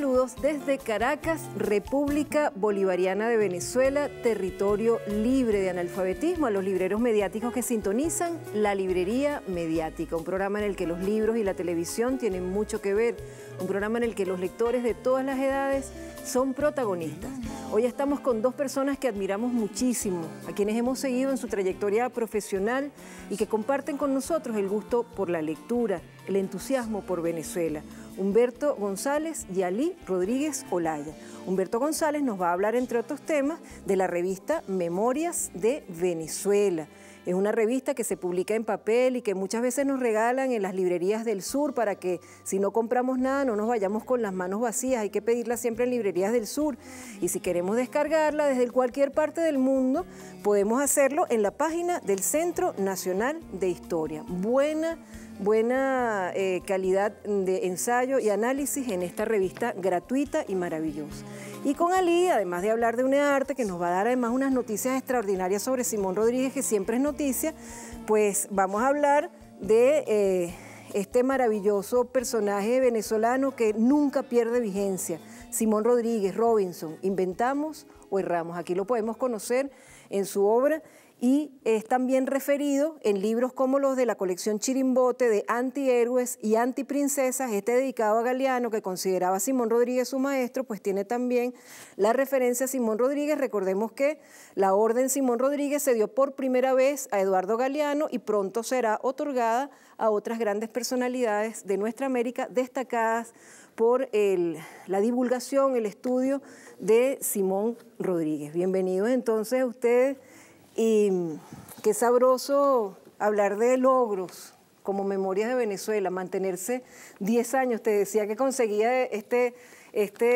saludos desde Caracas, República Bolivariana de Venezuela, territorio libre de analfabetismo, a los libreros mediáticos que sintonizan La Librería Mediática, un programa en el que los libros y la televisión tienen mucho que ver, un programa en el que los lectores de todas las edades son protagonistas. Hoy estamos con dos personas que admiramos muchísimo, a quienes hemos seguido en su trayectoria profesional y que comparten con nosotros el gusto por la lectura, el entusiasmo por Venezuela. Humberto González y Alí Rodríguez Olaya. Humberto González nos va a hablar, entre otros temas, de la revista Memorias de Venezuela. Es una revista que se publica en papel y que muchas veces nos regalan en las librerías del sur para que si no compramos nada no nos vayamos con las manos vacías. Hay que pedirla siempre en librerías del sur. Y si queremos descargarla desde cualquier parte del mundo, podemos hacerlo en la página del Centro Nacional de Historia. Buena calidad de ensayo y análisis en esta revista gratuita y maravillosa. Y con Alí, además de hablar de UNEARTE, que nos va a dar además unas noticias extraordinarias sobre Simón Rodríguez, que siempre es noticia, pues vamos a hablar de este maravilloso personaje venezolano que nunca pierde vigencia, Simón Rodríguez Robinson. ¿Inventamos o erramos? Aquí lo podemos conocer en su obra y es también referido en libros como los de la colección Chirimbote de Antihéroes y Antiprincesas. Este dedicado a Galeano, que consideraba a Simón Rodríguez su maestro, pues tiene también la referencia a Simón Rodríguez. Recordemos que la Orden Simón Rodríguez se dio por primera vez a Eduardo Galeano y pronto será otorgada a otras grandes personalidades de nuestra América destacadas por la divulgación, el estudio de Simón Rodríguez. Bienvenidos entonces a ustedes. Y qué sabroso hablar de logros como Memorias de Venezuela, mantenerse 10 años. Te decía que conseguía este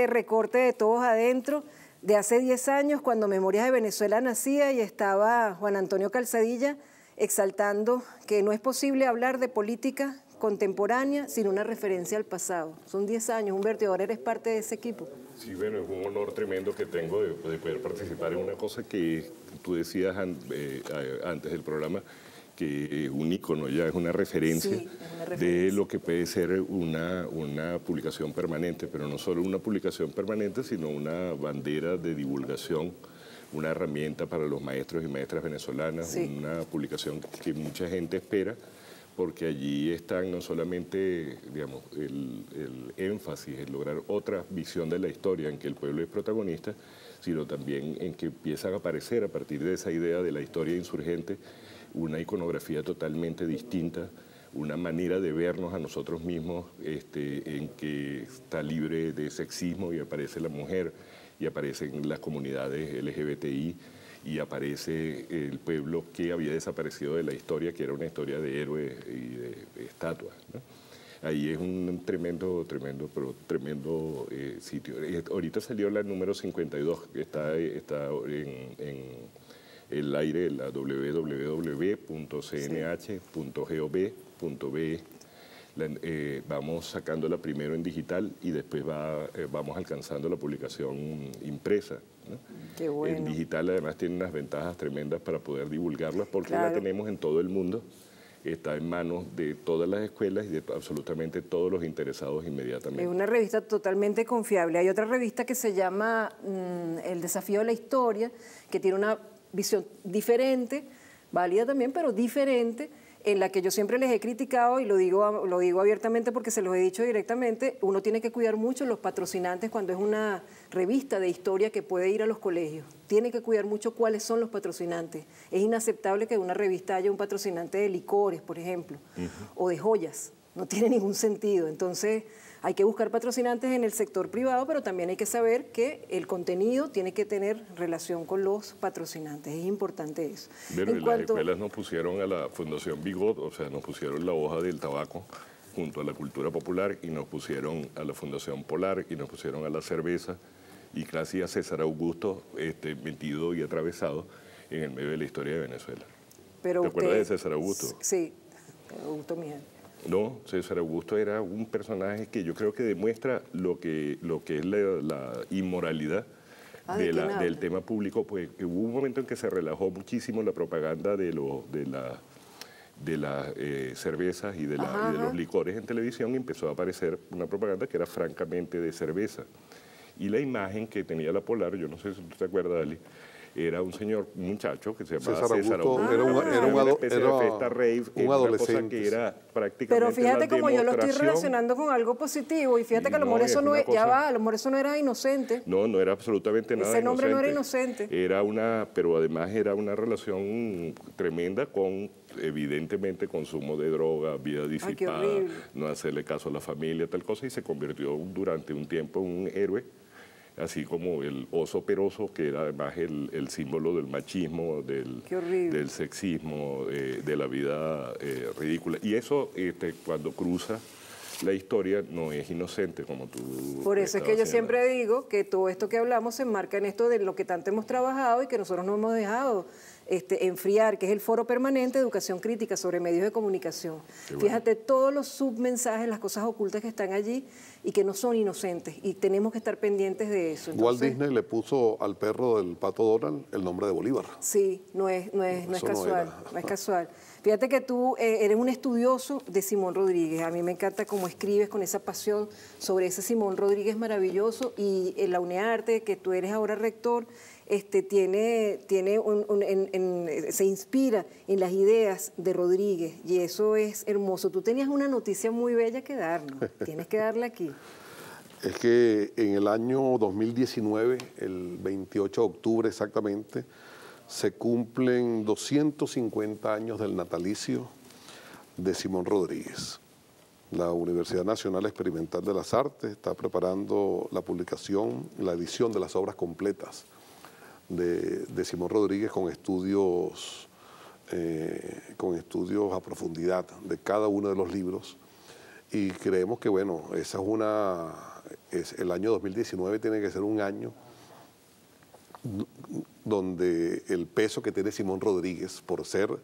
recorte de Todos Adentro de hace 10 años, cuando Memorias de Venezuela nacía y estaba Juan Antonio Calzadilla exaltando que no es posible hablar de política contemporánea sin una referencia al pasado. Son 10 años, Humberto, y ahora eres parte de ese equipo. Sí, bueno, es un honor tremendo que tengo de poder participar en una cosa que tú decías antes del programa, que es un ícono, ya es una referencia, sí, es una referencia de lo que puede ser una publicación permanente, pero no solo una publicación permanente, sino una bandera de divulgación, una herramienta para los maestros y maestras venezolanas, sí, una publicación que mucha gente espera, porque allí están no solamente, digamos, el énfasis en lograr otra visión de la historia en que el pueblo es protagonista, sino también en que empiezan a aparecer a partir de esa idea de la historia insurgente una iconografía totalmente distinta, una manera de vernos a nosotros mismos en que está libre de sexismo y aparece la mujer y aparecen las comunidades LGBTI, y aparece el pueblo que había desaparecido de la historia, que era una historia de héroes y de estatuas, ¿no? Ahí es un tremendo sitio. Ahorita salió la número 52, que está en el aire, la www.cnh.gov.be. Vamos sacándola primero en digital y después vamos alcanzando la publicación impresa, ¿no? Qué bueno. En digital además tiene unas ventajas tremendas para poder divulgarla, porque claro, la tenemos en todo el mundo, está en manos de todas las escuelas y de absolutamente todos los interesados inmediatamente. Es una revista totalmente confiable. Hay otra revista que se llama El Desafío de la Historia, que tiene una visión diferente, válida también, pero diferente, en la que yo siempre les he criticado, y lo digo abiertamente porque se los he dicho directamente. Uno tiene que cuidar mucho los patrocinantes cuando es una revista de historia que puede ir a los colegios. Tiene que cuidar mucho cuáles son los patrocinantes. Es inaceptable que en una revista haya un patrocinante de licores, por ejemplo, o de joyas. No tiene ningún sentido. Entonces, hay que buscar patrocinantes en el sector privado, pero también hay que saber que el contenido tiene que tener relación con los patrocinantes. Es importante eso. Bueno, las escuelas nos pusieron a la Fundación Bigot, o sea, nos pusieron la hoja del tabaco junto a la cultura popular, y nos pusieron a la Fundación Polar, y nos pusieron a la cerveza, y casi a César Augusto metido y atravesado en el medio de la historia de Venezuela. Pero ¿te acuerdas de César Augusto? Sí, Augusto Miguel. No, César Augusto era un personaje que yo creo que demuestra lo que es la inmoralidad del tema público, pues que hubo un momento en que se relajó muchísimo la propaganda de de las cervezas y de los licores en televisión, y empezó a aparecer una propaganda que era francamente de cerveza. Y la imagen que tenía la Polar, yo no sé si tú te acuerdas, Ali, era un muchacho que se llamaba César Augusto. Era una especie de fiesta rave, un adolescente. Una cosa que era prácticamente Pero fíjate la como yo lo estoy demostración. relacionando con algo positivo, y fíjate que a lo mejor eso no es, ya va, a lo mejor eso no era inocente. No, no era absolutamente nada Ese nombre inocente. no era inocente. Era pero además era una relación tremenda con, evidentemente, consumo de droga, vida disipada, no hacerle caso a la familia, tal cosa, y se convirtió durante un tiempo en un héroe, así como el oso peroso, que era además el símbolo del machismo, del sexismo, de la vida ridícula. Y eso, cuando cruza la historia, no es inocente, como tú... Por eso es que yo siempre digo que todo esto que hablamos se enmarca en esto de lo que tanto hemos trabajado y que nosotros no hemos dejado enfriar, que es el Foro Permanente de Educación Crítica sobre Medios de Comunicación. Bueno. Fíjate todos los submensajes, las cosas ocultas que están allí y que no son inocentes, y tenemos que estar pendientes de eso. Entonces, Walt Disney le puso al perro del Pato Donald el nombre de Bolívar. Sí, no es casual, no es casual. Fíjate que tú eres un estudioso de Simón Rodríguez. A mí me encanta cómo escribes con esa pasión sobre ese Simón Rodríguez maravilloso, y en la UNEARTE, que tú eres ahora rector, se inspira en las ideas de Rodríguez, y eso es hermoso. Tú tenías una noticia muy bella que darnos, tienes que darla aquí. Es que en el año 2019, el 28 de octubre exactamente, se cumplen 250 años del natalicio de Simón Rodríguez. La Universidad Nacional Experimental de las Artes está preparando la publicación, la edición de las obras completas de Simón Rodríguez con estudios a profundidad de cada uno de los libros, y creemos que, bueno, el año 2019 tiene que ser un año donde el peso que tiene Simón Rodríguez por ser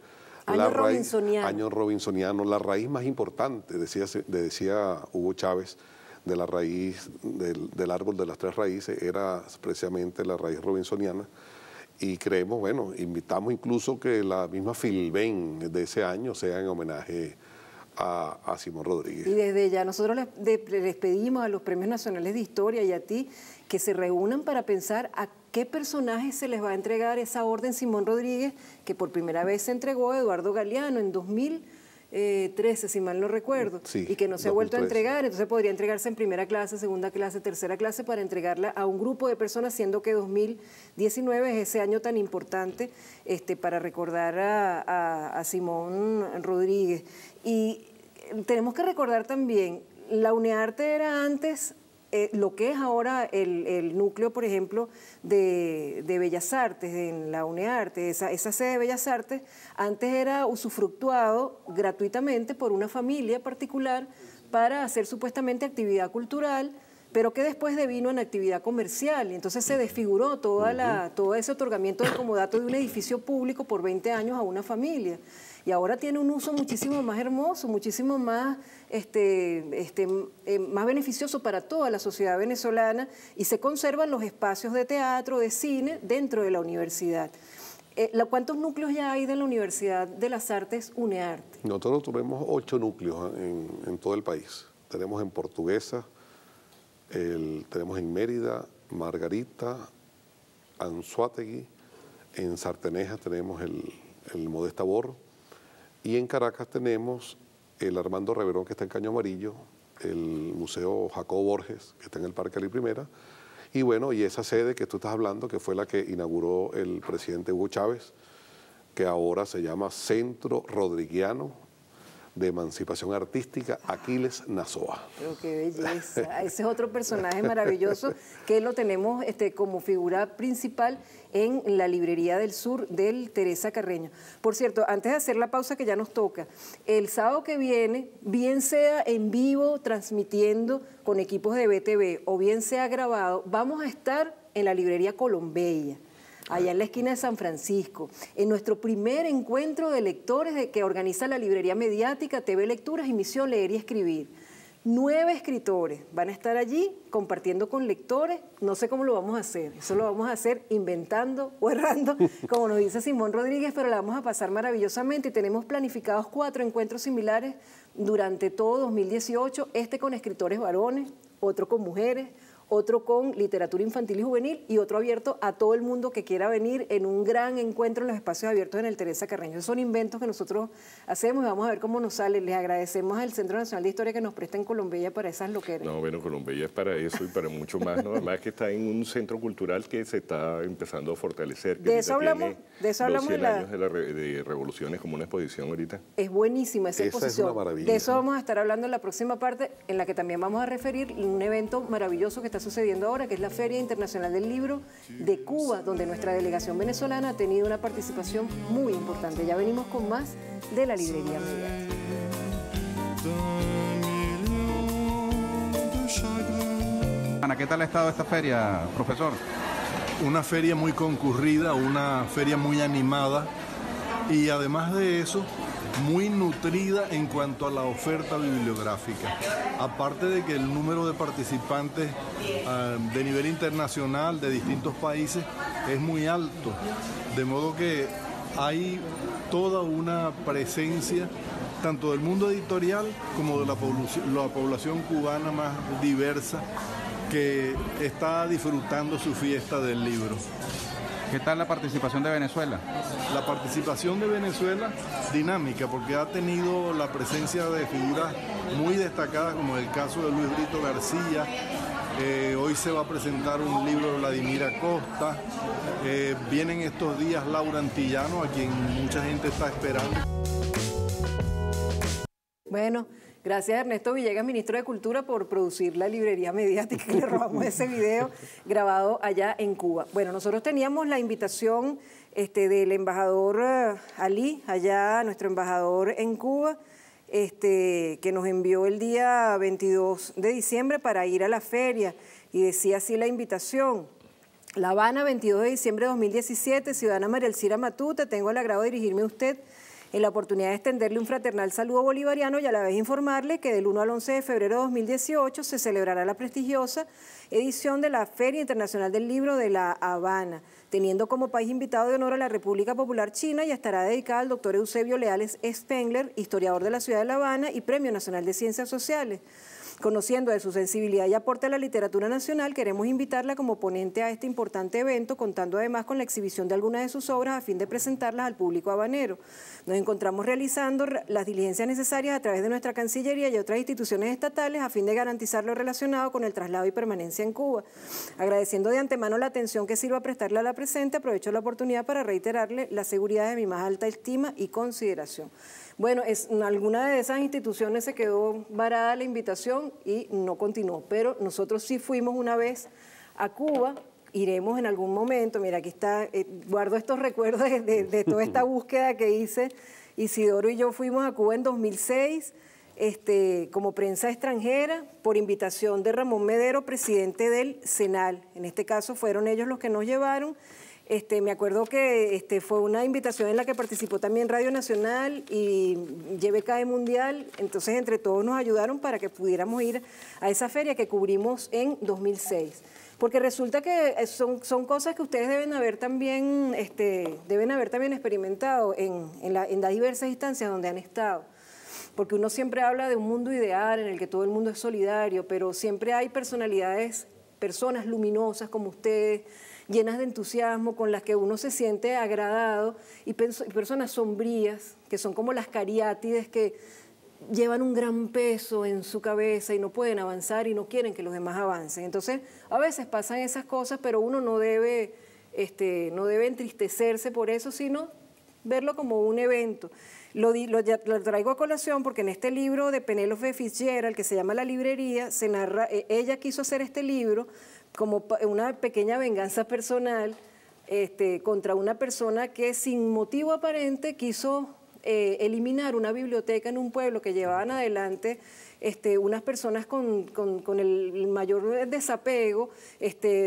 año robinsoniano, la raíz más importante, decía Hugo Chávez, de la raíz del árbol de las tres raíces, era precisamente la raíz robinsoniana. Y creemos, bueno, invitamos incluso que la misma Filben de ese año sea en homenaje a Simón Rodríguez. Y desde ya nosotros les pedimos a los Premios Nacionales de Historia y a ti que se reúnan para pensar a qué personajes se les va a entregar esa orden Simón Rodríguez, que por primera vez se entregó a Eduardo Galeano en 2013, si mal no recuerdo, sí, y que no se ha vuelto a entregar. Entonces podría entregarse en primera clase, segunda clase, tercera clase, para entregarla a un grupo de personas, siendo que 2019 es ese año tan importante para recordar a Simón Rodríguez. Y tenemos que recordar también, la UNEARTE era antes lo que es ahora el núcleo, por ejemplo, de Bellas Artes, en la UNEARTE. Esa sede de Bellas Artes antes era usufructuado gratuitamente por una familia particular para hacer supuestamente actividad cultural, pero que después devino en actividad comercial, y entonces se desfiguró todo ese otorgamiento de comodato de un edificio público por 20 años a una familia. Y ahora tiene un uso muchísimo más hermoso, muchísimo más, más beneficioso para toda la sociedad venezolana, y se conservan los espacios de teatro, de cine dentro de la universidad. ¿Cuántos núcleos ya hay de la Universidad de las Artes UNEARTE? Nosotros tenemos 8 núcleos en todo el país. Tenemos en Portuguesa, tenemos en Mérida, Margarita, Anzoátegui, en Sarteneja tenemos el Modesta Bor, y en Caracas tenemos el Armando Reverón, que está en Caño Amarillo, el Museo Jacobo Borges, que está en el Parque Ali Primera, y bueno, y esa sede que tú estás hablando, que fue la que inauguró el presidente Hugo Chávez, que ahora se llama Centro Rodriguiano de Emancipación Artística Aquiles Nazoa. Pero qué belleza. Ese es otro personaje maravilloso que lo tenemos como figura principal en la Librería del Sur del Teresa Carreño. Por cierto, antes de hacer la pausa que ya nos toca, el sábado que viene, bien sea en vivo transmitiendo con equipos de BTV o bien sea grabado, vamos a estar en la Librería Colombella, allá en la esquina de San Francisco, en nuestro primer encuentro de lectores que organiza la Librería Mediática, TV Lecturas y Misión Leer y Escribir. 9 escritores van a estar allí compartiendo con lectores. No sé cómo lo vamos a hacer. Eso lo vamos a hacer inventando o errando, como nos dice Simón Rodríguez, pero la vamos a pasar maravillosamente. Y tenemos planificados 4 encuentros similares durante todo 2018. Este con escritores varones, otro con mujeres, otro con literatura infantil y juvenil y otro abierto a todo el mundo que quiera venir en un gran encuentro en los espacios abiertos en el Teresa Carreño. Esos son inventos que nosotros hacemos y vamos a ver cómo nos sale. Les agradecemos al Centro Nacional de Historia que nos presta en Colombia para esas loqueras. No, bueno, Colombia es para eso y para mucho más, ¿no? Además que está en un centro cultural que se está empezando a fortalecer. Que de eso hablamos, años de revoluciones, como una exposición ahorita. Es buenísima esa exposición. Es una maravilla. De eso vamos a estar hablando en la próxima parte, en la que también vamos a referir un evento maravilloso que está sucediendo ahora, que es la Feria Internacional del Libro de Cuba, donde nuestra delegación venezolana ha tenido una participación muy importante. Ya venimos con más de la Librería Mediática. Ana, ¿qué tal ha estado esta feria, profesor? Una feria muy concurrida, una feria muy animada y además de eso, muy nutrida en cuanto a la oferta bibliográfica. Aparte de que el número de participantes de nivel internacional de distintos países es muy alto, de modo que hay toda una presencia tanto del mundo editorial como de la población cubana más diversa que está disfrutando su fiesta del libro. ¿Qué tal la participación de Venezuela? La participación de Venezuela dinámica porque ha tenido la presencia de figuras muy destacadas como el caso de Luis Brito García. Hoy se va a presentar un libro de Vladimir Acosta. Vienen estos días Laura Antillano, a quien mucha gente está esperando. Bueno, gracias a Ernesto Villegas, ministro de Cultura, por producir la Librería Mediática, que le robamos ese video grabado allá en Cuba. Bueno, nosotros teníamos la invitación del embajador Ali, allá nuestro embajador en Cuba, que nos envió el día 22 de diciembre para ir a la feria, y decía así la invitación: La Habana, 22 de diciembre de 2017, ciudadana María Elcira Matute, tengo el agrado de dirigirme a usted en la oportunidad de extenderle un fraternal saludo bolivariano y a la vez informarle que del 1 al 11 de febrero de 2018 se celebrará la prestigiosa edición de la Feria Internacional del Libro de La Habana, teniendo como país invitado de honor a la República Popular China, y estará dedicada al doctor Eusebio Leales Spengler, historiador de la ciudad de La Habana y Premio Nacional de Ciencias Sociales. Conociendo de su sensibilidad y aporte a la literatura nacional, queremos invitarla como ponente a este importante evento, contando además con la exhibición de algunas de sus obras a fin de presentarlas al público habanero. Nos encontramos realizando las diligencias necesarias a través de nuestra Cancillería y otras instituciones estatales a fin de garantizar lo relacionado con el traslado y permanencia en Cuba. Agradeciendo de antemano la atención que sirva prestarle a la presente, aprovecho la oportunidad para reiterarle la seguridad de mi más alta estima y consideración. Bueno, en alguna de esas instituciones se quedó varada la invitación y no continuó, pero nosotros sí fuimos una vez a Cuba, iremos en algún momento. Mira, aquí está, guardo estos recuerdos de toda esta búsqueda que hice. Isidoro y yo fuimos a Cuba en 2006 como prensa extranjera por invitación de Ramón Medero, presidente del CENAL. En este caso fueron ellos los que nos llevaron. Me acuerdo que fue una invitación en la que participó también Radio Nacional y YBKE Mundial, entonces entre todos nos ayudaron para que pudiéramos ir a esa feria que cubrimos en 2006. Porque resulta que son cosas que ustedes deben haber también experimentado en las diversas instancias donde han estado. Porque uno siempre habla de un mundo ideal en el que todo el mundo es solidario, pero siempre hay personas luminosas como ustedes, llenas de entusiasmo, con las que uno se siente agradado, y personas sombrías, que son como las cariátides, que llevan un gran peso en su cabeza y no pueden avanzar y no quieren que los demás avancen. Entonces, a veces pasan esas cosas, pero uno no debe entristecerse por eso, sino verlo como un evento. Lo traigo a colación porque en este libro de Penélope Fitzgerald, que se llama La Librería, se narra, ella quiso hacer este libro como una pequeña venganza personal contra una persona que sin motivo aparente quiso eliminar una biblioteca en un pueblo que llevaban adelante unas personas con el mayor desapego,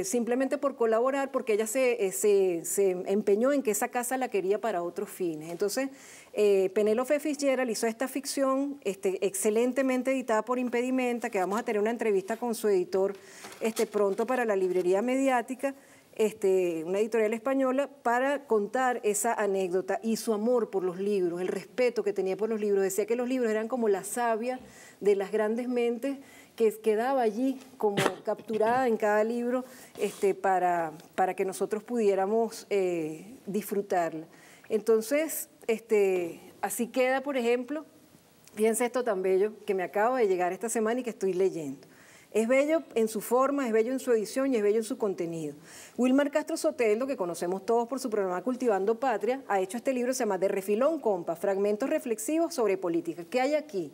simplemente por colaborar, porque ella se empeñó en que esa casa la quería para otros fines. Entonces, Penélope Fitzgerald hizo esta ficción excelentemente editada por Impedimenta, que vamos a tener una entrevista con su editor pronto para la librería mediática, una editorial española, para contar esa anécdota y su amor por los libros, el respeto que tenía por los libros. Decía que los libros eran como la savia de las grandes mentes que quedaba allí como capturada en cada libro para que nosotros pudiéramos disfrutarla. Entonces, así queda, por ejemplo, fíjense esto tan bello que me acaba de llegar esta semana y que estoy leyendo. Es bello en su forma, es bello en su edición y es bello en su contenido. Wilmar Castro Soteldo, que conocemos todos por su programa Cultivando Patria, ha hecho este libro, se llama De Refilón Compa, Fragmentos Reflexivos sobre Política. ¿Qué hay aquí?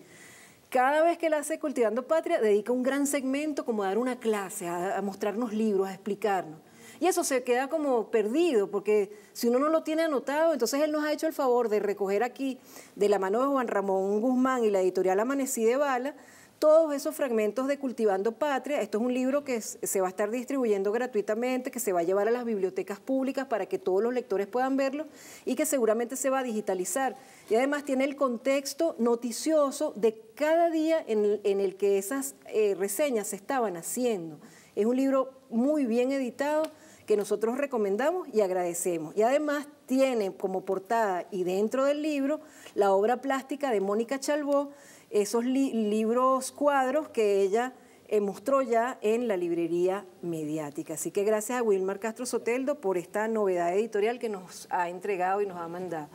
Cada vez que él hace Cultivando Patria, dedica un gran segmento como a dar una clase, a mostrarnos libros, a explicarnos. Y eso se queda como perdido, porque si uno no lo tiene anotado, entonces él nos ha hecho el favor de recoger aquí, de la mano de Juan Ramón Guzmán y la editorial Amanecí de Bala, todos esos fragmentos de Cultivando Patria. Esto es un libro que se va a estar distribuyendo gratuitamente, que se va a llevar a las bibliotecas públicas para que todos los lectores puedan verlo y que seguramente se va a digitalizar. Y además tiene el contexto noticioso de cada día en el que esas reseñas se estaban haciendo. Es un libro muy bien editado que nosotros recomendamos y agradecemos. Y además tiene como portada y dentro del libro la obra plástica de Mónica Chalbó, esos libros cuadros que ella mostró ya en la librería mediática. Así que gracias a Wilmar Castro Soteldo por esta novedad editorial que nos ha entregado y nos ha mandado.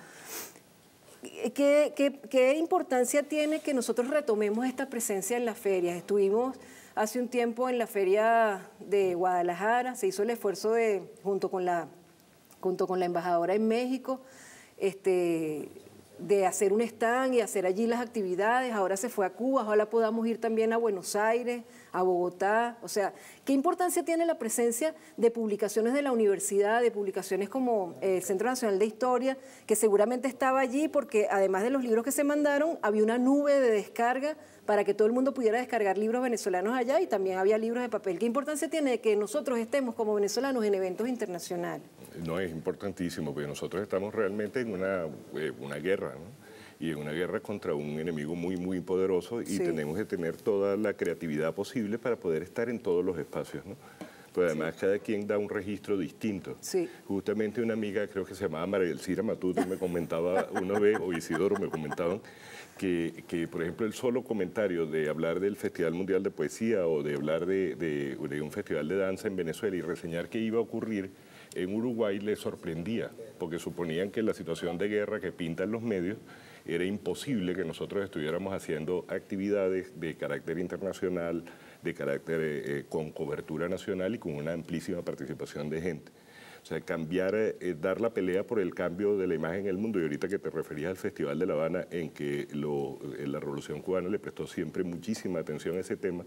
¿Qué importancia tiene que nosotros retomemos esta presencia en las ferias? Estuvimos hace un tiempo en la feria de Guadalajara, se hizo el esfuerzo junto con la embajadora en México, de hacer un stand y hacer allí las actividades. Ahora se fue a Cuba, ojalá podamos ir también a Buenos Aires, a Bogotá. O sea, ¿qué importancia tiene la presencia de publicaciones de la universidad, de publicaciones como el Centro Nacional de Historia, que seguramente estaba allí porque además de los libros que se mandaron, había una nube de descarga para que todo el mundo pudiera descargar libros venezolanos allá y también había libros de papel? ¿Qué importancia tiene que nosotros estemos como venezolanos en eventos internacionales? No, es importantísimo, porque nosotros estamos realmente en una guerra, ¿no? Y en una guerra contra un enemigo muy, muy poderoso, y tenemos que tener toda la creatividad posible para poder estar en todos los espacios, ¿no? Pero además cada quien da un registro distinto. Sí. Justamente una amiga, creo que se llamaba María Elcira Matute, me comentaba una vez, o Isidoro me comentaban, que, por ejemplo, el solo comentario de hablar del Festival Mundial de Poesía o de hablar de un festival de danza en Venezuela y reseñar qué iba a ocurrir en Uruguay les sorprendía, porque suponían que la situación de guerra que pintan los medios era imposible que nosotros estuviéramos haciendo actividades de carácter internacional, de carácter con cobertura nacional y con una amplísima participación de gente. O sea, cambiar, dar la pelea por el cambio de la imagen en el mundo. Y ahorita que te referías al Festival de La Habana, en que la Revolución Cubana le prestó siempre muchísima atención a ese tema,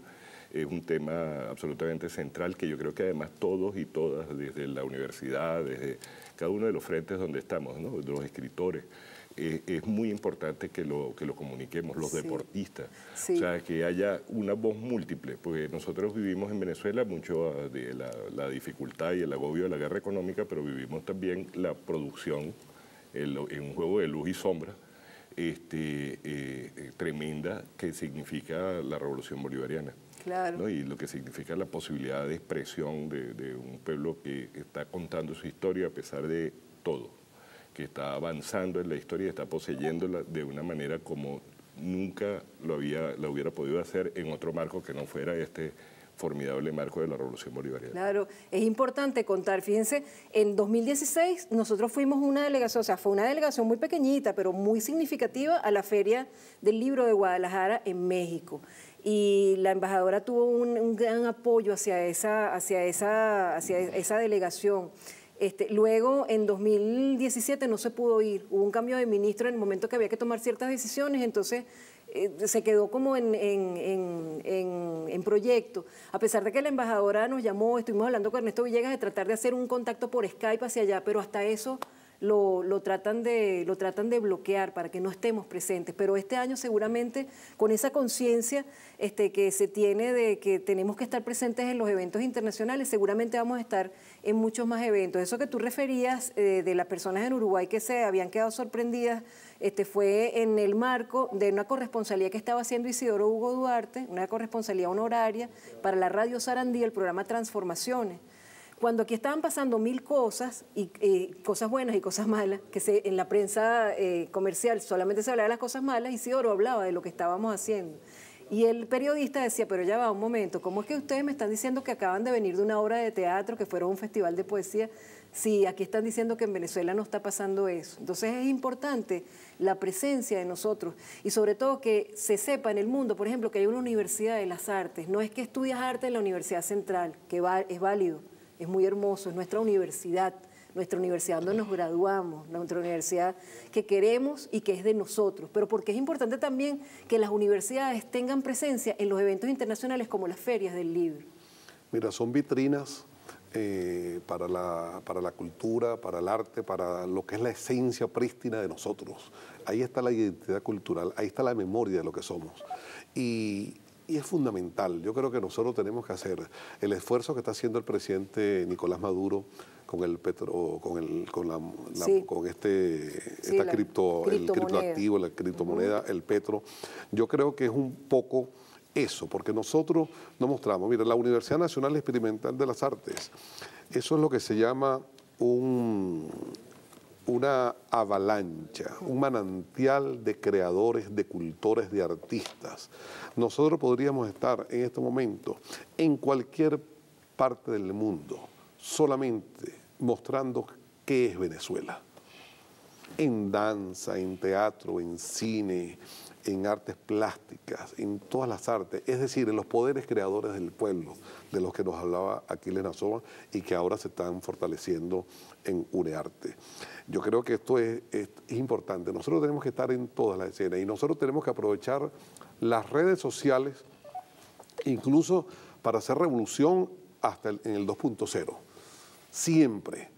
es un tema absolutamente central que yo creo que además todos y todas, desde la universidad, desde cada uno de los frentes donde estamos, ¿no? De los escritores, es muy importante que lo comuniquemos, los deportistas. Sí. O sea, que haya una voz múltiple, porque nosotros vivimos en Venezuela mucho de la dificultad y el agobio de la guerra económica, pero vivimos también la producción en un juego de luz y sombra tremenda que significa la revolución bolivariana. Claro. ¿No? Y lo que significa la posibilidad de expresión de un pueblo que está contando su historia a pesar de todo, que está avanzando en la historia y está poseyéndola de una manera como nunca la hubiera podido hacer en otro marco que no fuera este formidable marco de la Revolución Bolivariana. Claro, es importante contar, fíjense, en 2016 nosotros fuimos una delegación, o sea, fue una delegación muy pequeñita, pero muy significativa a la Feria del Libro de Guadalajara en México. Y la embajadora tuvo un gran apoyo hacia esa delegación. Luego, en 2017 no se pudo ir, hubo un cambio de ministro en el momento que había que tomar ciertas decisiones, entonces se quedó como en proyecto. A pesar de que la embajadora nos llamó, estuvimos hablando con Ernesto Villegas de tratar de hacer un contacto por Skype hacia allá, pero hasta eso lo tratan de bloquear para que no estemos presentes, pero este año seguramente con esa conciencia que se tiene de que tenemos que estar presentes en los eventos internacionales, seguramente vamos a estar en muchos más eventos. Eso que tú referías de las personas en Uruguay que se habían quedado sorprendidas, fue en el marco de una corresponsalía que estaba haciendo Isidoro Hugo Duarte, una corresponsalía honoraria para la Radio Sarandí, el programa Transformaciones. Cuando aquí estaban pasando 1000 cosas, y cosas buenas y cosas malas, que en la prensa comercial solamente se hablaba de las cosas malas, Isidoro hablaba de lo que estábamos haciendo. Y el periodista decía, pero ya va un momento, ¿cómo es que ustedes me están diciendo que acaban de venir de una obra de teatro, que fueron a un festival de poesía? Sí, aquí están diciendo que en Venezuela no está pasando eso. Entonces es importante la presencia de nosotros y sobre todo que se sepa en el mundo, por ejemplo, que hay una universidad de las artes. No es que estudias arte en la Universidad Central, que es válido, es muy hermoso, es nuestra universidad donde nos graduamos, nuestra universidad que queremos y que es de nosotros, pero porque es importante también que las universidades tengan presencia en los eventos internacionales como las ferias del libro. Mira, son vitrinas para la cultura, para el arte, para lo que es la esencia prístina de nosotros. Ahí está la identidad cultural, ahí está la memoria de lo que somos. Y es fundamental. Yo creo que nosotros tenemos que hacer el esfuerzo que está haciendo el presidente Nicolás Maduro con el petro, criptoactivo, la criptomoneda, el petro. Yo creo que es un poco eso, porque nosotros nos mostramos. Mira, la Universidad Nacional Experimental de las Artes, eso es lo que se llama una avalancha, un manantial de creadores, de cultores, de artistas. Nosotros podríamos estar en este momento en cualquier parte del mundo solamente mostrando qué es Venezuela. En danza, en teatro, en cine, en artes plásticas, en todas las artes, es decir, en los poderes creadores del pueblo, de los que nos hablaba Aquiles Nazoa y que ahora se están fortaleciendo en UNEARTE. Yo creo que esto es importante. Nosotros tenemos que estar en todas las escenas y nosotros tenemos que aprovechar las redes sociales, incluso para hacer revolución hasta en el 2.0. Siempre.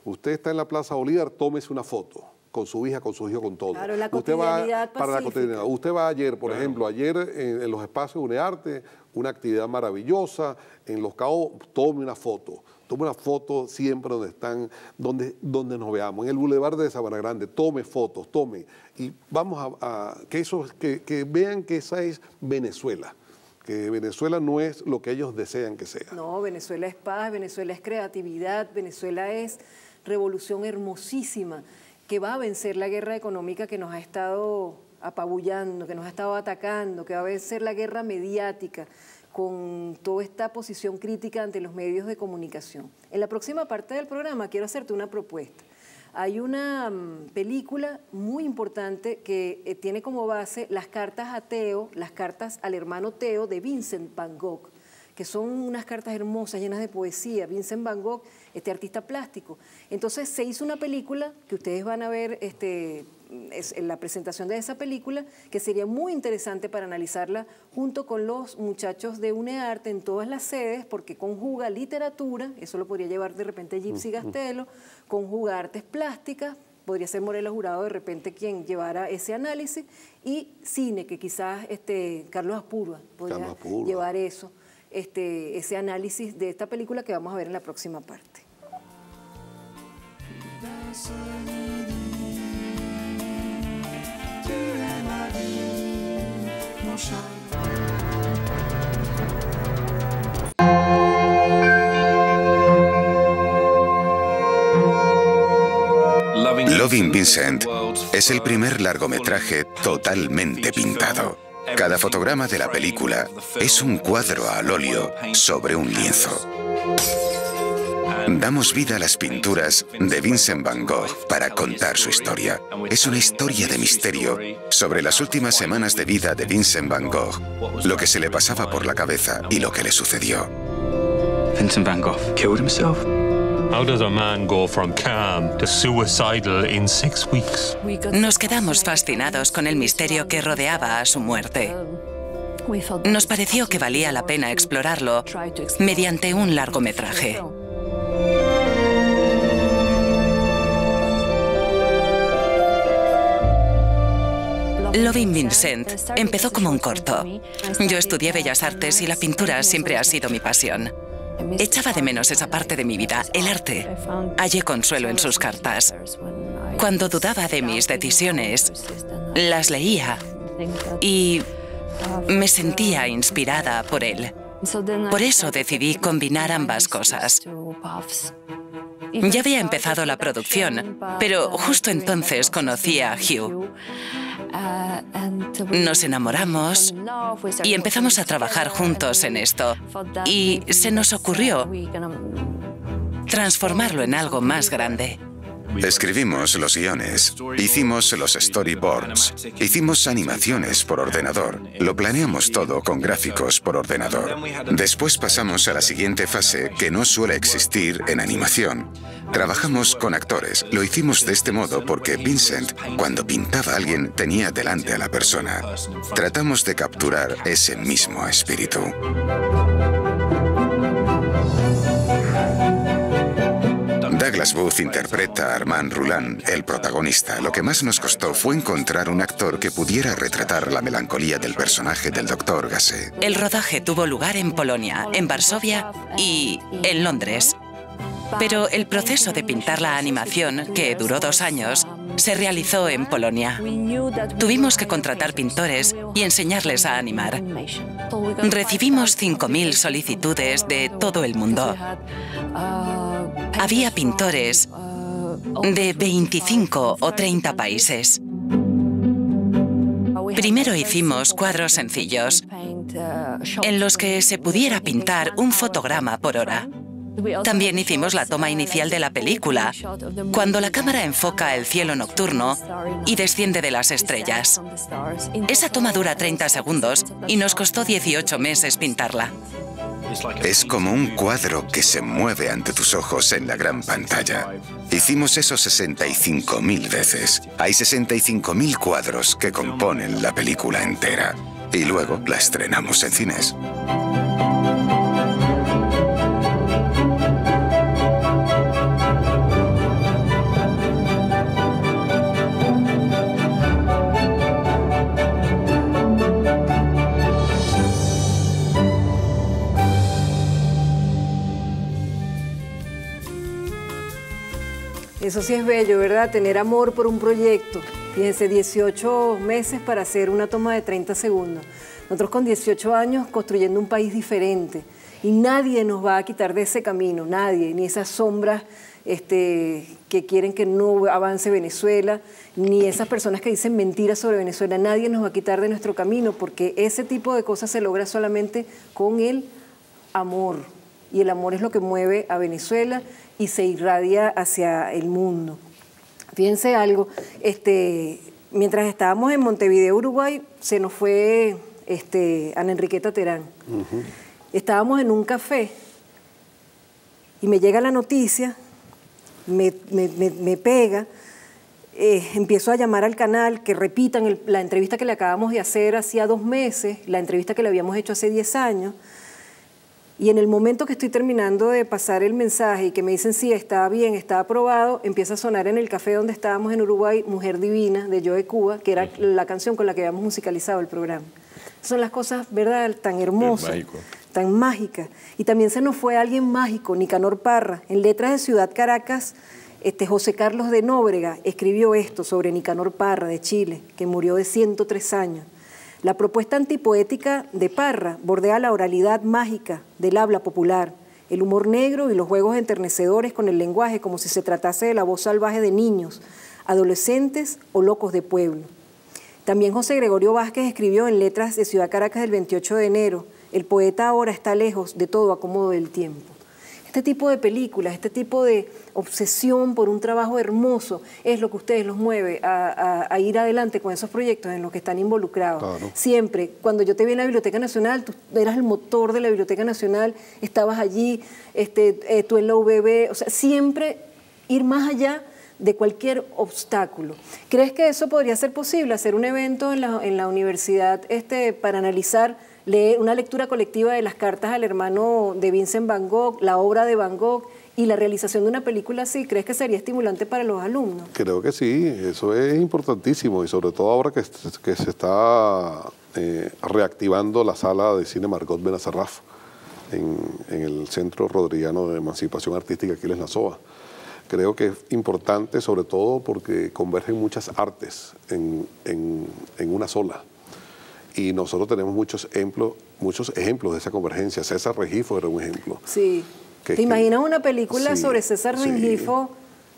Usted está en la Plaza Bolívar, tómese una foto con su hija, con su hijo, con todo. Claro, la cotidianidad para la cotidianidad. Usted va ayer, por ejemplo, ayer en los espacios de UNEARTE, una actividad maravillosa, en los CAO, tome una foto siempre donde están, donde nos veamos, en el Boulevard de Sabana Grande, tome fotos, y vamos que vean que esa es Venezuela. Que Venezuela no es lo que ellos desean que sea. No, Venezuela es paz, Venezuela es creatividad, Venezuela es revolución hermosísima, que va a vencer la guerra económica que nos ha estado apabullando, que nos ha estado atacando, que va a vencer la guerra mediática, con toda esta posición crítica ante los medios de comunicación. En la próxima parte del programa quiero hacerte una propuesta. Hay una película muy importante que tiene como base las cartas a Theo, las cartas al hermano Theo de Vincent Van Gogh, que son unas cartas hermosas, llenas de poesía. Vincent Van Gogh, este artista plástico. Entonces se hizo una película que ustedes van a ver en la presentación de esa película, que sería muy interesante para analizarla junto con los muchachos de UNEARTE en todas las sedes, porque conjuga literatura, eso lo podría llevar de repente Gypsy Gastelo, conjuga artes plásticas, podría ser Morelos Jurado de repente quien llevara ese análisis, y cine, que quizás Carlos Aspurua podría llevar eso, ese análisis de esta película que vamos a ver en la próxima parte. Loving Vincent es el primer largometraje totalmente pintado. Cada fotograma de la película es un cuadro al óleo sobre un lienzo. Damos vida a las pinturas de Vincent Van Gogh para contar su historia. Es una historia de misterio sobre las últimas semanas de vida de Vincent Van Gogh, lo que se le pasaba por la cabeza y lo que le sucedió. Vincent Van Gogh killed himself. How does a man go from calm to suicidal in 6 weeks? Nos quedamos fascinados con el misterio que rodeaba a su muerte. Nos pareció que valía la pena explorarlo mediante un largometraje. Loving Vincent empezó como un corto. Yo estudié Bellas Artes y la pintura siempre ha sido mi pasión. Echaba de menos esa parte de mi vida, el arte. Hallé consuelo en sus cartas. Cuando dudaba de mis decisiones, las leía y me sentía inspirada por él. Por eso decidí combinar ambas cosas. Ya había empezado la producción, pero justo entonces conocí a Hugh. Nos enamoramos y empezamos a trabajar juntos en esto. Y se nos ocurrió transformarlo en algo más grande. Escribimos los guiones, hicimos los storyboards, hicimos animaciones por ordenador, lo planeamos todo con gráficos por ordenador. Después pasamos a la siguiente fase que no suele existir en animación. Trabajamos con actores. Lo hicimos de este modo porque Vincent, cuando pintaba a alguien, tenía delante a la persona. Tratamos de capturar ese mismo espíritu. Douglas Booth interpreta a Armand Rouland, el protagonista. Lo que más nos costó fue encontrar un actor que pudiera retratar la melancolía del personaje del Dr. Gasset. El rodaje tuvo lugar en Polonia, en Varsovia y en Londres. Pero el proceso de pintar la animación, que duró 2 años, se realizó en Polonia. Tuvimos que contratar pintores y enseñarles a animar. Recibimos 5.000 solicitudes de todo el mundo. Había pintores de 25 o 30 países. Primero hicimos cuadros sencillos, en los que se pudiera pintar un fotograma por hora. También hicimos la toma inicial de la película, cuando la cámara enfoca el cielo nocturno y desciende de las estrellas. Esa toma dura 30 segundos y nos costó 18 meses pintarla. Es como un cuadro que se mueve ante tus ojos en la gran pantalla. Hicimos eso 65.000 veces. Hay 65.000 cuadros que componen la película entera. Y luego la estrenamos en cines. Eso sí es bello, ¿verdad? Tener amor por un proyecto. Fíjense, 18 meses para hacer una toma de 30 segundos. Nosotros con 18 años construyendo un país diferente. Y nadie nos va a quitar de ese camino, nadie. Ni esas sombras que quieren que no avance Venezuela, ni esas personas que dicen mentiras sobre Venezuela. Nadie nos va a quitar de nuestro camino, porque ese tipo de cosas se logra solamente con el amor. Y el amor es lo que mueve a Venezuela y se irradia hacia el mundo. Fíjense algo, mientras estábamos en Montevideo, Uruguay, se nos fue Ana Enriqueta Terán. Estábamos en un café y me llega la noticia, me pega, empiezo a llamar al canal que repitan la entrevista que le acabamos de hacer hacía 2 meses, la entrevista que le habíamos hecho hace 10 años, y en el momento que estoy terminando de pasar el mensaje y que me dicen sí, está bien, está aprobado, empieza a sonar en el café donde estábamos en Uruguay, Mujer Divina, de Joe Cuba, que era la canción con la que habíamos musicalizado el programa. Son las cosas, ¿verdad?, tan hermosas, tan mágicas. Y también se nos fue alguien mágico, Nicanor Parra. En Letras de Ciudad Caracas, José Carlos de Nóbrega escribió esto sobre Nicanor Parra, de Chile, que murió de 103 años. La propuesta antipoética de Parra bordea la oralidad mágica del habla popular, el humor negro y los juegos enternecedores con el lenguaje, como si se tratase de la voz salvaje de niños, adolescentes o locos de pueblo. También José Gregorio Vázquez escribió en Letras de Ciudad Caracas del 28 de enero, el poeta ahora está lejos de todo acomodo del tiempo. Este tipo de películas, este tipo de obsesión por un trabajo hermoso es lo que ustedes los mueve a ir adelante con esos proyectos en los que están involucrados. Claro. Siempre, cuando yo te vi en la Biblioteca Nacional, tú eras el motor de la Biblioteca Nacional, estabas allí, tú en la UBB, o sea, siempre ir más allá de cualquier obstáculo. ¿Crees que eso podría ser posible, hacer un evento en la universidad para analizar una lectura colectiva de las cartas al hermano de Vincent Van Gogh, la obra de Van Gogh Y la realización de una película así, ¿crees que sería estimulante para los alumnos? Creo que sí, eso es importantísimo y sobre todo ahora que se está reactivando la sala de cine Margot Benacerraf en el Centro Rodriguiano de Emancipación Artística Aquiles Nazoa. Creo que es importante sobre todo porque convergen muchas artes en una sola. Y nosotros tenemos muchos ejemplos de esa convergencia. César Rengifo era un ejemplo. Sí. ¿Te imaginas una película sobre César Rengifo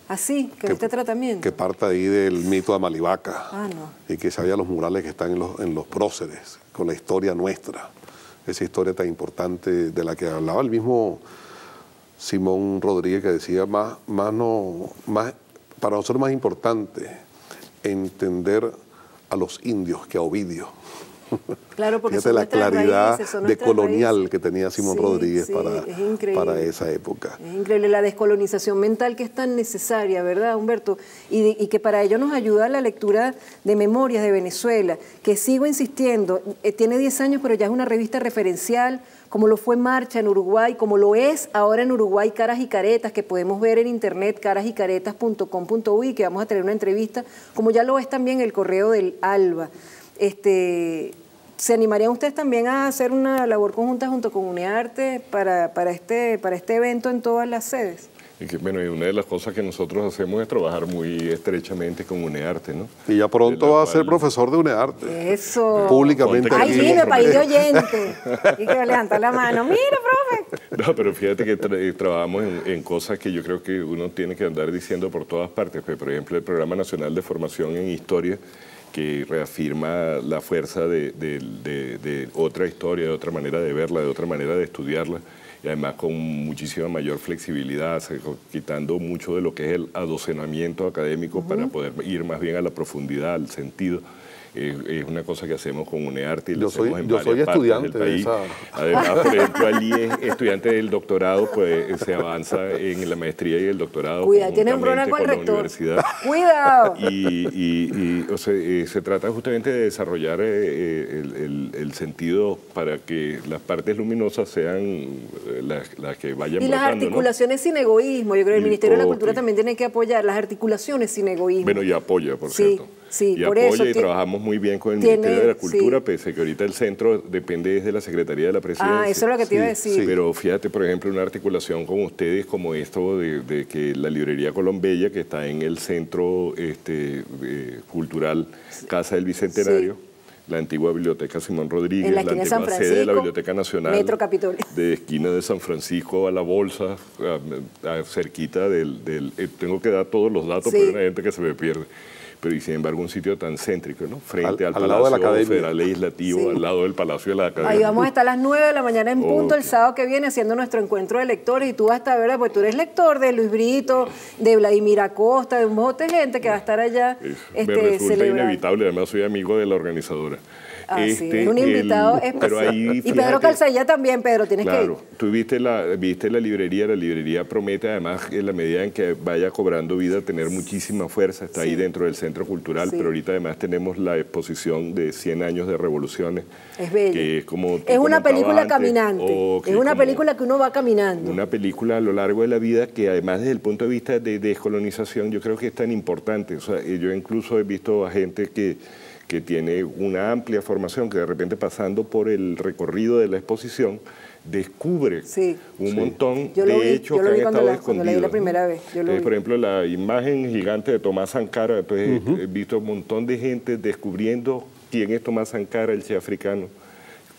así, que este tratamiento? Que parta ahí del mito de Amalivaca. No. Y que se vea los murales que están en los próceres, con la historia nuestra. Esa historia tan importante de la que hablaba el mismo Simón Rodríguez, que decía para nosotros más importante entender a los indios que a Ovidio. Claro, porque fíjate la claridad de colonial raíces que tenía Simón Rodríguez para esa época. Es increíble la descolonización mental que es tan necesaria, ¿verdad, Humberto? Y que para ello nos ayuda la lectura de Memorias de Venezuela, que sigo insistiendo, tiene 10 años, pero ya es una revista referencial, como lo fue Marcha en Uruguay, como lo es ahora en Uruguay Caras y Caretas, que podemos ver en internet, carasycaretas.com.uy, que vamos a tener una entrevista, como ya lo es también el Correo del Alba. ¿Se animarían ustedes también a hacer una labor conjunta junto con UNEARTE para este evento en todas las sedes? Y que, bueno, y una de las cosas que nosotros hacemos es trabajar muy estrechamente con UNEARTE, ¿no? Y ya pronto va a ser profesor de UNEARTE. Eso. Públicamente. Ay, dime, país de oyente. Y que levanta la mano. Mira, profe. No, pero fíjate que trabajamos en cosas que yo creo que uno tiene que andar diciendo por todas partes. Por ejemplo, el Programa Nacional de Formación en Historia, que reafirma la fuerza de otra historia, de otra manera de verla, de otra manera de estudiarla, y además con muchísima mayor flexibilidad, quitando mucho de lo que es el adocenamiento académico para poder ir más bien a la profundidad, al sentido. Es una cosa que hacemos con UNEARTE y lo hacemos en varias partes del país. Además, por ejemplo, Ali es estudiante del doctorado, pues se avanza en la maestría y el doctorado. Cuidado, tiene un problema con el rector. Cuidado. Y o sea, se trata justamente de desarrollar el sentido para que las partes luminosas sean las que vayan y brotando, las articulaciones, ¿no? Sin egoísmo. Yo creo que el Ministerio de la Cultura también tiene que apoyar las articulaciones sin egoísmo. Bueno, y apoya, por cierto. Sí, y por apoya eso y trabajamos muy bien con el Ministerio de la Cultura, pese a que ahorita el centro depende desde la Secretaría de la Presidencia. Eso es lo que te iba a decir. Sí. Pero fíjate, por ejemplo, una articulación con ustedes como esto de que la librería Colombella, que está en el centro cultural Casa del Bicentenario, la antigua biblioteca Simón Rodríguez, la antigua sede de la Biblioteca Nacional, Metro Capitolio, de esquina de San Francisco a la Bolsa, cerquita tengo que dar todos los datos, pero hay una gente que se me pierde. Pero y sin embargo un sitio tan céntrico, ¿no? Frente al Palacio Federal Legislativo, al lado del Palacio de la Academia. Ahí vamos a estar a las 9 de la mañana en punto el sábado que viene haciendo nuestro encuentro de lectores, y tú vas a estar, ¿verdad? Pues tú eres lector de Luis Brito, de Vladimir Acosta, de un montón de gente que va a estar allá. Me resulta inevitable, además soy amigo de la organizadora. Es un invitado especial. Y Pedro Calzadilla también, Pedro, tienes que ir. Tú viste la librería promete, además, en la medida en que vaya cobrando vida, tener muchísima fuerza, está ahí dentro del Centro Cultural, pero ahorita además tenemos la exposición de 100 años de revoluciones. Es bella. Que es una película caminante, es una película que uno va caminando. Una película a lo largo de la vida que además desde el punto de vista de descolonización yo creo que es tan importante. O sea, yo incluso he visto a gente que tiene una amplia formación, que de repente pasando por el recorrido de la exposición, descubre un montón de hechos que han estado escondidos. Cuando la vi la primera vez. Por ejemplo, la imagen gigante de Tomás Sankara, entonces he visto un montón de gente descubriendo quién es Tomás Sankara, el Che africano,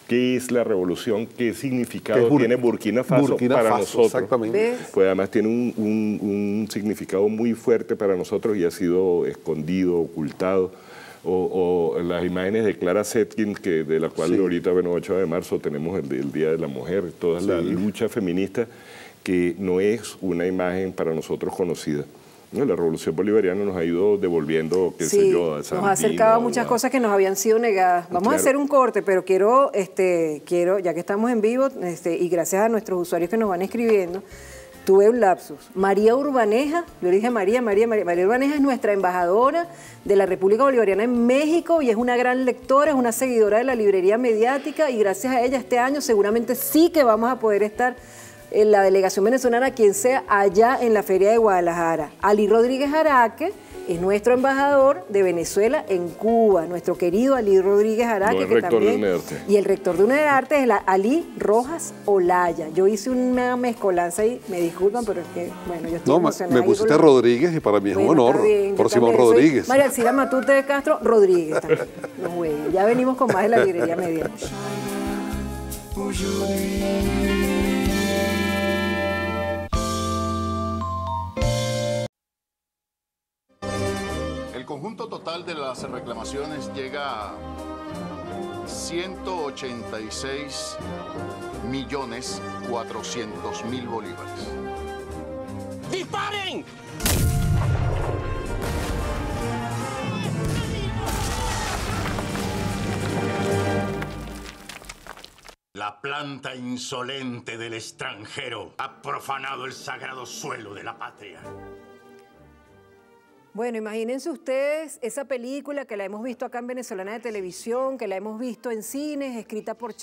qué es la revolución, qué significado tiene Burkina Faso para nosotros. Exactamente. Pues además tiene un significado muy fuerte para nosotros y ha sido escondido, ocultado. O las imágenes de Clara Zetkin, de la cual ahorita, 8 de marzo, tenemos el Día de la Mujer, toda la lucha feminista, que no es una imagen para nosotros conocida. La Revolución Bolivariana nos ha ido devolviendo, qué sé yo, a Sandino, nos ha acercado a muchas cosas que nos habían sido negadas. Vamos a hacer un corte, pero quiero, ya que estamos en vivo, y gracias a nuestros usuarios que nos van escribiendo, tuve un lapsus. María Urbaneja, yo le dije María Urbaneja es nuestra embajadora de la República Bolivariana en México y es una gran lectora, es una seguidora de la librería mediática, y gracias a ella este año seguramente sí que vamos a poder estar la delegación venezolana, quien sea, allá en la Feria de Guadalajara. Ali Rodríguez Araque es nuestro embajador de Venezuela en Cuba, nuestro querido Ali Rodríguez Araque, el rector de UNEDARTE. Y el rector de UNEDARTE es Ali Rojas Olaya. Yo hice una mezcolanza ahí, me disculpan, pero es que, bueno, yo estoy emocionada. Me pusiste Rodríguez y para mí es un honor, por Simón Rodríguez. María Alcira Matute de Castro Rodríguez también. No, güey, ya venimos con más de la librería media. El conjunto total de las reclamaciones llega a 186.400.000 bolívares. ¡Disparen! La planta insolente del extranjero ha profanado el sagrado suelo de la patria. Bueno, imagínense ustedes esa película que la hemos visto acá en Venezolana de Televisión, que la hemos visto en cines, escrita por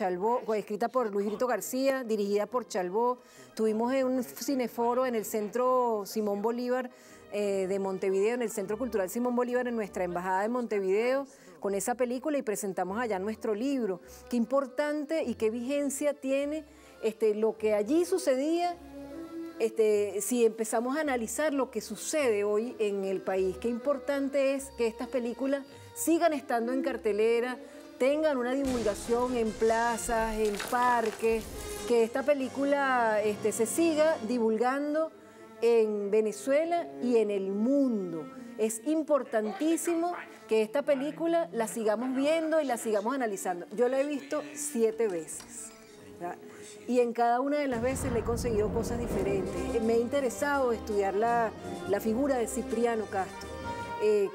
Luis Grito García, dirigida por Chalbó. Tuvimos en un cineforo en el Centro Simón Bolívar de Montevideo, en el Centro Cultural Simón Bolívar, en nuestra embajada de Montevideo, con esa película, y presentamos allá nuestro libro. Qué importante y qué vigencia tiene lo que allí sucedía. Si empezamos a analizar lo que sucede hoy en el país, qué importante es que estas películas sigan estando en cartelera, tengan una divulgación en plazas, en parques, que esta película se siga divulgando en Venezuela y en el mundo. Es importantísimo que esta película la sigamos viendo y la sigamos analizando. Yo la he visto 7 veces, ¿verdad? Y en cada una de las veces le he conseguido cosas diferentes. Me ha interesado estudiar la figura de Cipriano Castro,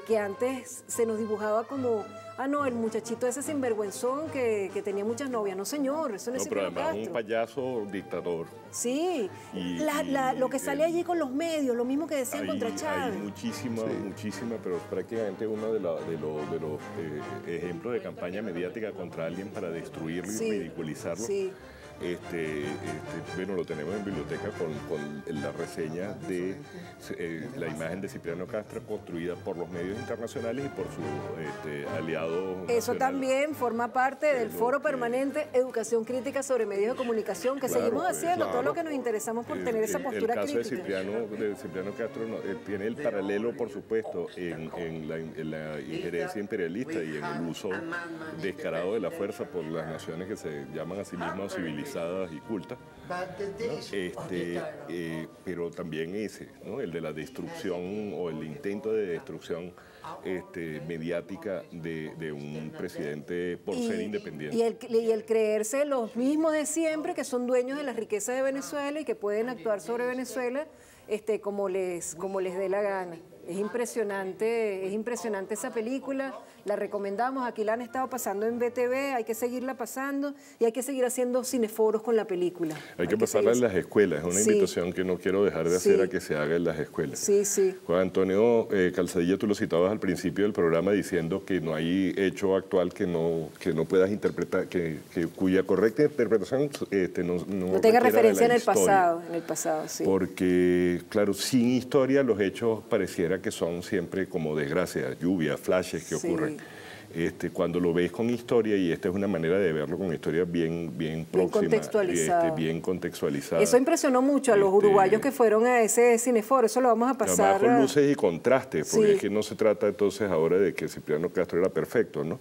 que antes se nos dibujaba como, no, el muchachito ese sinvergüenzón que tenía muchas novias. No, señor, eso no es Cipriano Castro. Pero además un payaso dictador. Sí, lo que sale allí con los medios, lo mismo que decían contra Chávez. Hay muchísima, pero prácticamente uno de los ejemplos de campaña mediática contra alguien para destruirlo y ridiculizarlo. Sí. Bueno, lo tenemos en biblioteca con la reseña de la imagen de Cipriano Castro construida por los medios internacionales y por su aliado nacional. Eso también forma parte del Foro Permanente Educación Crítica sobre Medios de Comunicación, que seguimos haciendo, todo lo que nos interesamos por tener esa postura crítica. El caso de Cipriano Castro tiene el paralelo, por supuesto, en la injerencia imperialista y en el uso descarado de la fuerza por las naciones que se llaman a sí mismas civilizadas y cultas, ¿no? Pero también ¿no? El de la destrucción o el intento de destrucción mediática de un presidente por ser independiente. Y el creerse los mismos de siempre, que son dueños de las riquezas de Venezuela y que pueden actuar sobre Venezuela como les dé la gana. Es impresionante esa película, la recomendamos, aquí la han estado pasando en BTV, hay que seguirla pasando y hay que seguir haciendo cineforos con la película. Hay que pasarla en las escuelas, es una invitación que no quiero dejar de hacer a que se haga en las escuelas. Sí, sí. Juan Antonio Calzadilla, tú lo citabas al principio del programa diciendo que no hay hecho actual que no puedas interpretar, cuya correcta interpretación no tenga referencia en el pasado, sí. Porque, claro, sin historia los hechos pareciera que son siempre como desgracias, lluvias, flashes que ocurren. Cuando lo ves con historia, y esta es una manera de verlo con historia bien próxima, bien contextualizada. Eso impresionó mucho a los uruguayos que fueron a ese cineforo, eso lo vamos a pasar. Además con luces y contrastes, porque es que no se trata entonces ahora de que Cipriano Castro era perfecto, ¿no?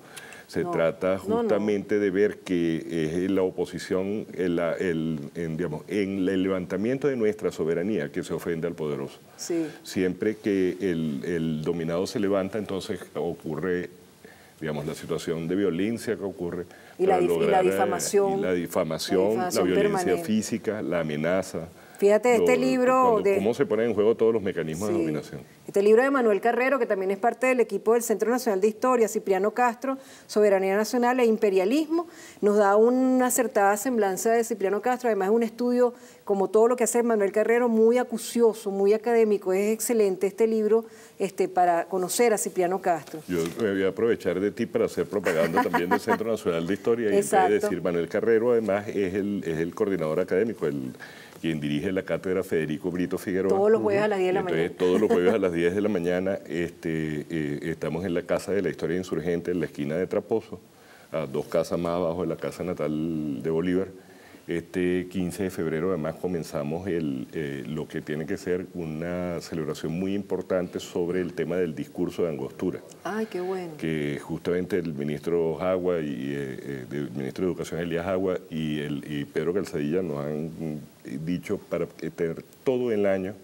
Se trata justamente de ver que es la oposición, digamos, en el levantamiento de nuestra soberanía que se ofende al poderoso. Sí. Siempre que el dominado se levanta, entonces ocurre, digamos, la situación de violencia que ocurre. Y la difamación. La violencia permanente. física, la amenaza. Fíjate, este libro cómo se ponen en juego todos los mecanismos de dominación. Este libro de Manuel Carrero, que también es parte del equipo del Centro Nacional de Historia, Cipriano Castro, Soberanía Nacional e Imperialismo, nos da una acertada semblanza de Cipriano Castro. Además es un estudio, como todo lo que hace Manuel Carrero, muy acucioso, muy académico. Es excelente este libro para conocer a Cipriano Castro. Yo me voy a aprovechar de ti para hacer propaganda también del Centro Nacional de Historia. Y decir, Manuel Carrero además es el coordinador académico, quien dirige la cátedra Federico Brito Figueroa. Todos los jueves a las 10 de la mañana. Todos los jueves a las 10 de la mañana estamos en la Casa de la Historia Insurgente, en la esquina de Traposo, a 2 casas más abajo de la casa natal de Bolívar. Este 15 de febrero además comenzamos lo que tiene que ser una celebración muy importante sobre el tema del discurso de Angostura. ¡Ay, qué bueno! Que justamente el ministro Jagua y el ministro de Educación Elías Jagua y Pedro Calzadilla nos han dicho para tener todo el año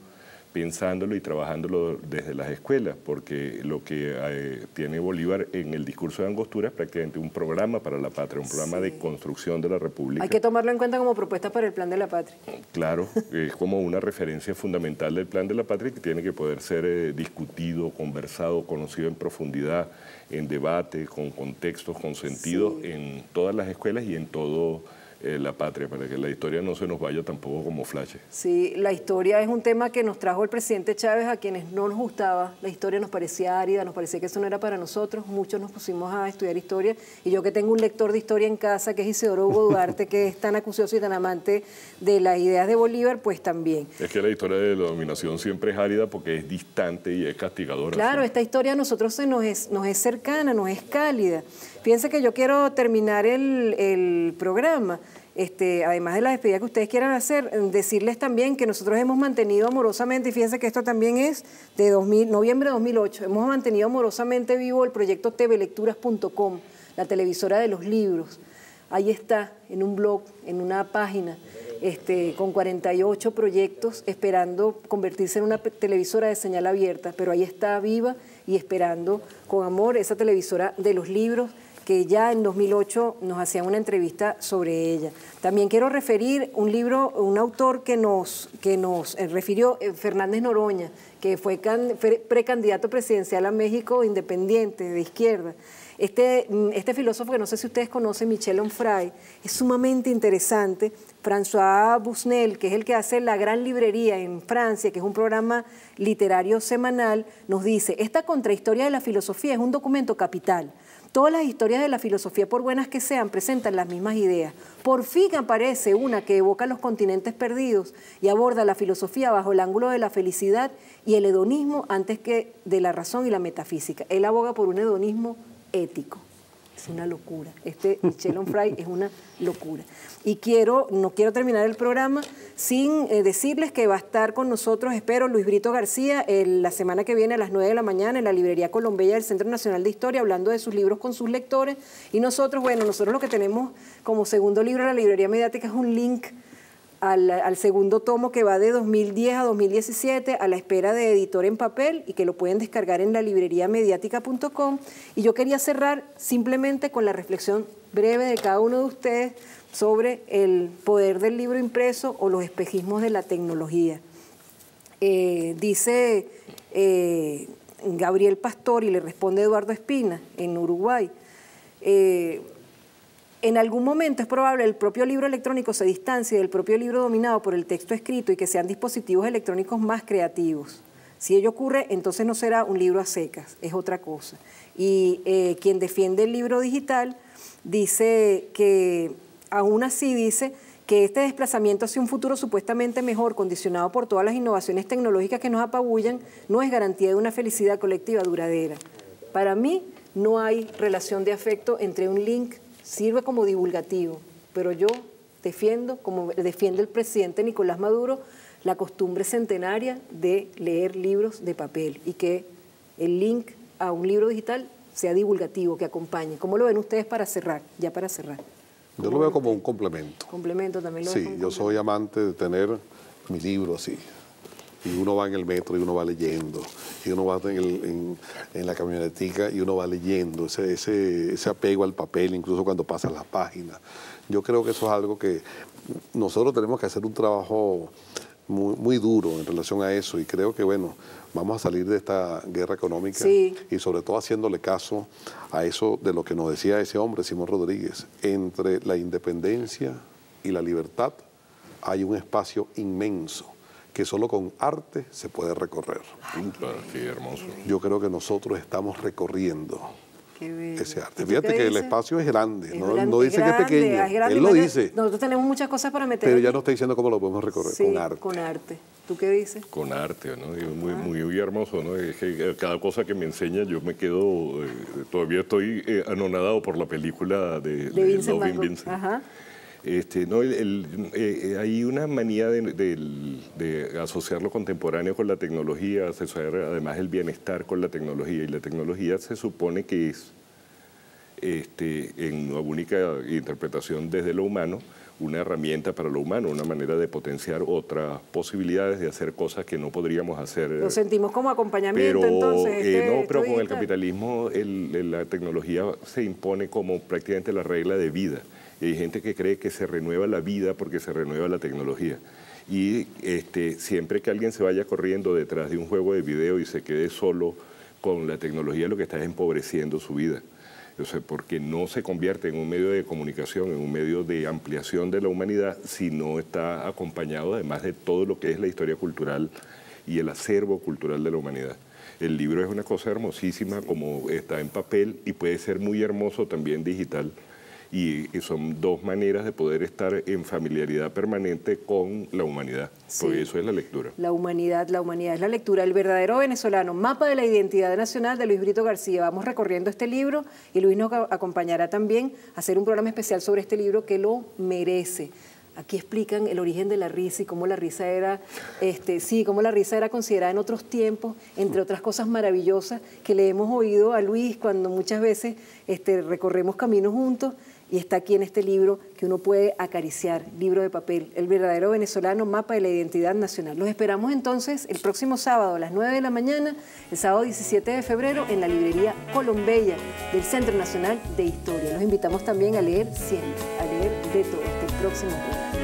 pensándolo y trabajándolo desde las escuelas, porque lo que tiene Bolívar en el discurso de Angostura es prácticamente un programa para la patria, un programa de construcción de la República. Hay que tomarlo en cuenta como propuesta para el Plan de la Patria. Claro, es como una referencia fundamental del Plan de la Patria que tiene que poder ser discutido, conversado, conocido en profundidad, en debate, con contextos, con sentido, en todas las escuelas y en todo la patria, para que la historia no se nos vaya tampoco como flash. Sí, la historia es un tema que nos trajo el presidente Chávez, a quienes no nos gustaba. La historia nos parecía árida, nos parecía que eso no era para nosotros. Muchos nos pusimos a estudiar historia, y yo que tengo un lector de historia en casa, que es Isidoro Hugo Duarte, que es tan acucioso y tan amante de las ideas de Bolívar, pues también. Es que la historia de la dominación siempre es árida porque es distante y es castigadora. Claro, esta historia a nosotros nos es cercana, nos es cálida. Fíjense que yo quiero terminar el programa, además de la despedida que ustedes quieran hacer, decirles también que nosotros hemos mantenido amorosamente, y fíjense que esto también es de noviembre de 2008, hemos mantenido amorosamente vivo el proyecto tvlecturas.com, la televisora de los libros. Ahí está, en un blog, en una página, con 48 proyectos, esperando convertirse en una televisora de señal abierta, pero ahí está viva y esperando con amor esa televisora de los libros, que ya en 2008 nos hacían una entrevista sobre ella. También quiero referir un libro, un autor que nos refirió, Fernández Noroña, que fue precandidato presidencial a México independiente, de izquierda. Este filósofo, que no sé si ustedes conocen, Michel Onfray, es sumamente interesante. François Busnel, que es el que hace La Gran Librería en Francia, que es un programa literario semanal, nos dice: esta contrahistoria de la filosofía es un documento capital. Todas las historias de la filosofía, por buenas que sean, presentan las mismas ideas. Por fin aparece una que evoca los continentes perdidos y aborda la filosofía bajo el ángulo de la felicidad y el hedonismo antes que de la razón y la metafísica. Él aboga por un hedonismo ético. Es una locura. Michel Onfray es una locura. Y no quiero terminar el programa sin decirles que va a estar con nosotros, espero, Luis Brito García, la semana que viene a las 9 de la mañana en la Librería Colombella del Centro Nacional de Historia, hablando de sus libros con sus lectores. Y nosotros lo que tenemos como segundo libro en la Librería Mediática es un link al segundo tomo, que va de 2010 a 2017, a la espera de editor en papel, y que lo pueden descargar en la libreriamediática.com. Y yo quería cerrar simplemente con la reflexión breve de cada uno de ustedes sobre el poder del libro impreso o los espejismos de la tecnología. Dice Gabriel Pastor, y le responde Eduardo Espina, en Uruguay: en algún momento es probable el propio libro electrónico se distancie del propio libro dominado por el texto escrito y que sean dispositivos electrónicos más creativos. Si ello ocurre, entonces no será un libro a secas, es otra cosa. Y quien defiende el libro digital dice que, aún así, dice que este desplazamiento hacia un futuro supuestamente mejor, condicionado por todas las innovaciones tecnológicas que nos apabullan, no es garantía de una felicidad colectiva duradera. Para mí, no hay relación de afecto entre un link. Sirve como divulgativo, pero yo defiendo, como defiende el presidente Nicolás Maduro, la costumbre centenaria de leer libros de papel, y que el link a un libro digital sea divulgativo, que acompañe. ¿Cómo lo ven ustedes para cerrar? Ya para cerrar. Yo lo veo como un complemento. Complemento también lo veo. Sí, yo soy amante de tener mi libro así. Y uno va en el metro y uno va leyendo, y uno va en la camionetica y uno va leyendo, ese apego al papel, incluso cuando pasan las páginas. Yo creo que eso es algo que nosotros tenemos que hacer un trabajo muy duro en relación a eso, y creo que, bueno, vamos a salir de esta guerra económica y sobre todo haciéndole caso a eso de lo que nos decía ese hombre, Simón Rodríguez. Entre la independencia y la libertad hay un espacio inmenso que solo con arte se puede recorrer. Claro, qué hermoso. Yo creo que nosotros estamos recorriendo ese arte. Fíjate que el espacio es grande, no dice que es pequeño, él lo dice. Nosotros tenemos muchas cosas para meter. Pero ya no está diciendo cómo lo podemos recorrer, con arte. Con arte. ¿Tú qué dices? Con arte, ¿no? Muy hermoso, ¿no? Es que cada cosa que me enseña yo me quedo, todavía estoy anonadado por la película de Vincent Van Gogh. Ajá. No, hay una manía de asociar lo contemporáneo con la tecnología, asociar además el bienestar con la tecnología, y la tecnología se supone que es, en una única interpretación desde lo humano, una herramienta para lo humano, una manera de potenciar otras posibilidades de hacer cosas que no podríamos hacer. Lo sentimos como acompañamiento, entonces. Pero con el capitalismo la tecnología se impone como prácticamente la regla de vida. Y hay gente que cree que se renueva la vida porque se renueva la tecnología. Y siempre que alguien se vaya corriendo detrás de un juego de video y se quede solo con la tecnología, lo que está es empobreciendo su vida. O sea, porque no se convierte en un medio de comunicación, en un medio de ampliación de la humanidad, si no está acompañado además de todo lo que es la historia cultural y el acervo cultural de la humanidad. El libro es una cosa hermosísima como está en papel, y puede ser muy hermoso también digital. Y son dos maneras de poder estar en familiaridad permanente con la humanidad, porque eso es la lectura. La humanidad es la lectura. El verdadero venezolano, mapa de la identidad nacional, de Luis Brito García. Vamos recorriendo este libro y Luis nos acompañará también a hacer un programa especial sobre este libro que lo merece. Aquí explican el origen de la risa y cómo la risa era, cómo la risa era considerada en otros tiempos, entre otras cosas maravillosas que le hemos oído a Luis cuando muchas veces recorremos caminos juntos. Y está aquí en este libro que uno puede acariciar, libro de papel, El verdadero venezolano, mapa de la identidad nacional. Los esperamos entonces el próximo sábado a las 9 de la mañana, el sábado 17 de febrero, en la librería Colombella del Centro Nacional de Historia. Los invitamos también a leer siempre, a leer de todo, hasta el próximo programa.